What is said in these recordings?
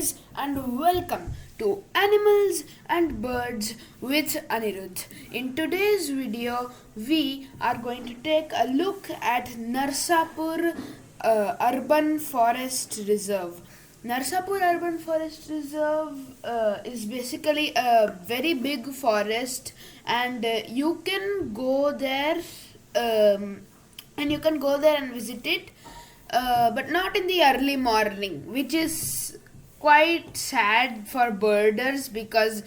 guys, and welcome to Animals and Birds with Anirudh. In today's video, we are going to take a look at Narsapur Urban Forest Reserve. Narsapur Urban Forest Reserve is basically a very big forest, and you can go there and visit it, but not in the early morning, which is quite sad for birders because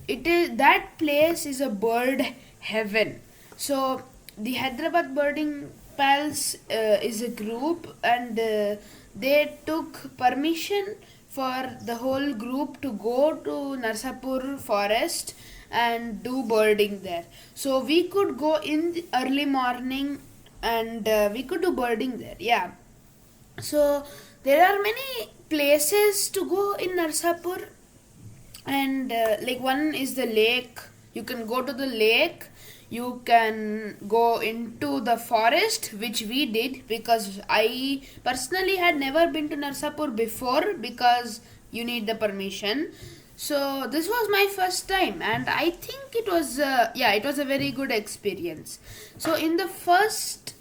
that place is a bird heaven. So the Hyderabad Birding Pals is a group, and they took permission for the whole group to go to Narsapur forest and do birding there. So we could go in the early morning, and we could do birding there. Yeah. So there are many places to go in Narsapur, and like one is the lake. You can go to the lake. You can go into the forest, which we did because I personally had never been to Narsapur before because you need the permission. So this was my first time, and I think it was it was a very good experience. So in the first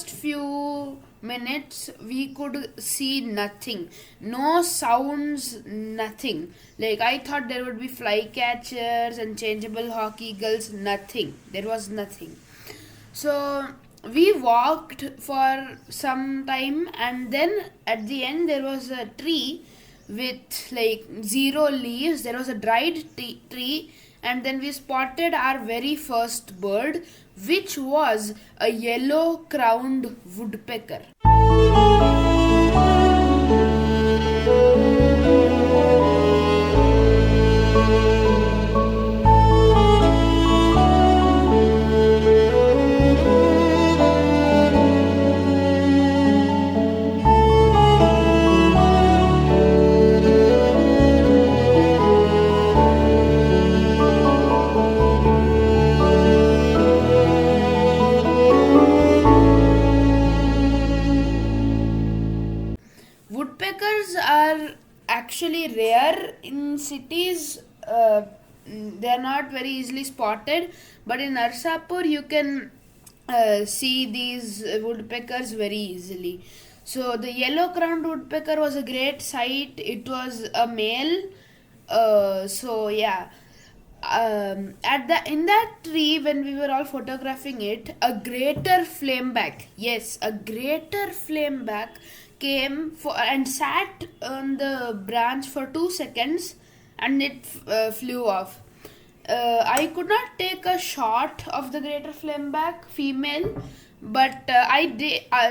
few minutes we could see nothing, no sounds, nothing. Like I thought there would be flycatchers and changeable hawk eagles. Nothing, there was nothing. So we walked for some time, and then at the end there was a tree with like zero leaves. There was a dried tree, and then we spotted our very first bird, which was a yellow crowned woodpecker. Woodpeckers are actually rare in cities. They are not very easily spotted, but in Narsapur you can see these woodpeckers very easily. So the yellow crowned woodpecker was a great sight. It was a male. So yeah, at the in that tree when we were all photographing it, a greater flameback, yes, a greater flameback came for and sat on the branch for 2 seconds, and it flew off. I could not take a shot of the greater flameback female, but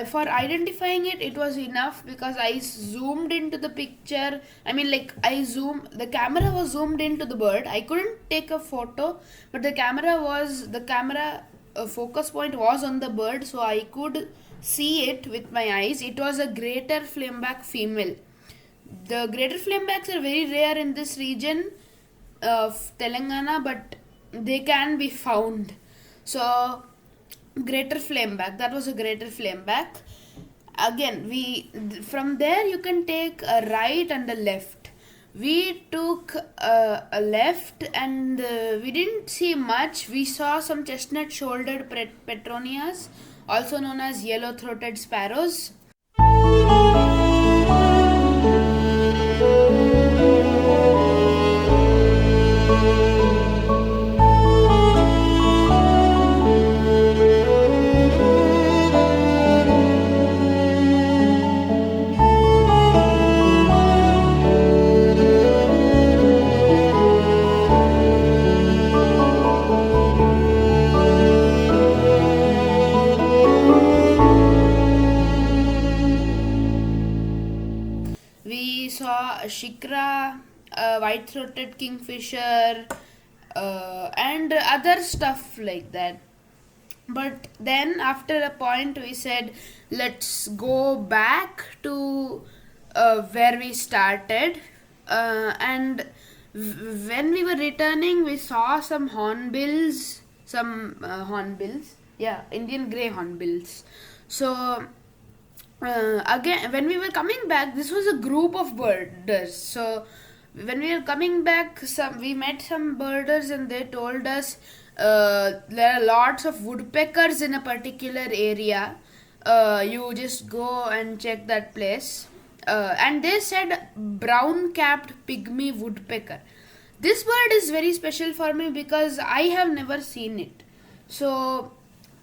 for identifying it, it was enough because I zoomed into the picture. I mean, like the camera was zoomed into the bird. I couldn't take a photo, but the camera focus point was on the bird, so I could see it with my eyes. It was a greater flameback female. The greater flamebacks are very rare in this region of Telangana, but they can be found. So greater flameback, that was a greater flameback. Again, from there you can take a right and a left. We took a left, and we didn't see much. We saw some chestnut shouldered petronias, also known as yellow throated sparrows. We saw a shikra, a white-throated kingfisher, and other stuff like that. But then after a point we said, let's go back to where we started, and when we were returning we saw some hornbills, Indian grey hornbills. So again, when we were coming back, this was a group of birders. So when we were coming back, we met some birders, and they told us there are lots of woodpeckers in a particular area. You just go and check that place. And they said brown capped pygmy woodpecker. This bird is very special for me because I have never seen it. So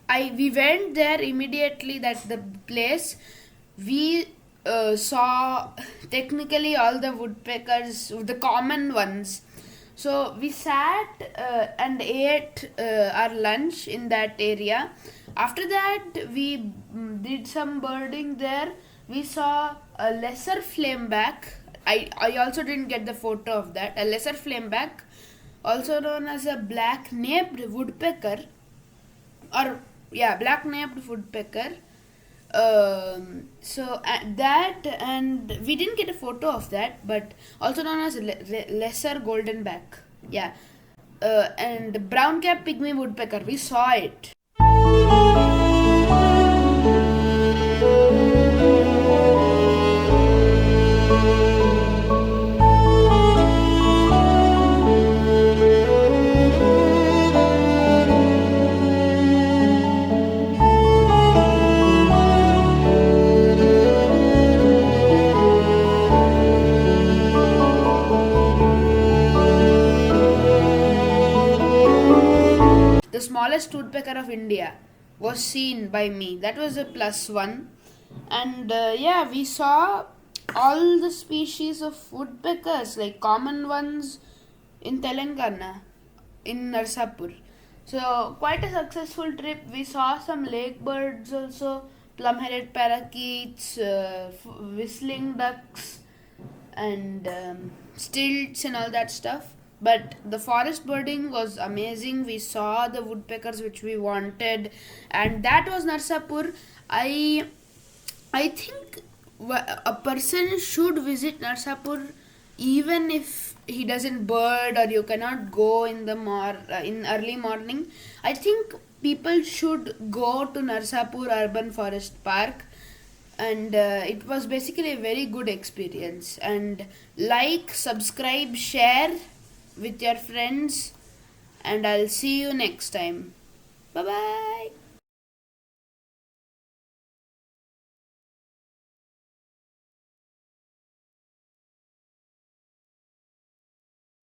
we went there immediately. That the place we saw technically all the woodpeckers, the common ones. So we sat and ate our lunch in that area. After that, we did some birding there. We saw a lesser flameback. I also didn't get the photo of that. A lesser flameback, also known as a black-naped woodpecker, or yeah, black-naped woodpecker. That, and we didn't get a photo of that, but also known as lesser goldenback. Yeah, and brown cap pygmy woodpecker. We saw it. The smallest woodpecker of India was seen by me. That was a plus one. And yeah, we saw all the species of woodpeckers, like common ones in Telangana, in Narsapur. So, quite a successful trip. We saw some lake birds also, plum-headed parakeets, whistling ducks, and stilts and all that stuff. But the forest birding was amazing. We saw the woodpeckers which we wanted, and that was Narsapur. I think a person should visit Narsapur even if he doesn't bird, or you cannot go in the in early morning. I think people should go to Narsapur Urban Forest Park, and it was basically a very good experience. And like, subscribe, share with your friends, and I'll see you next time. Bye bye.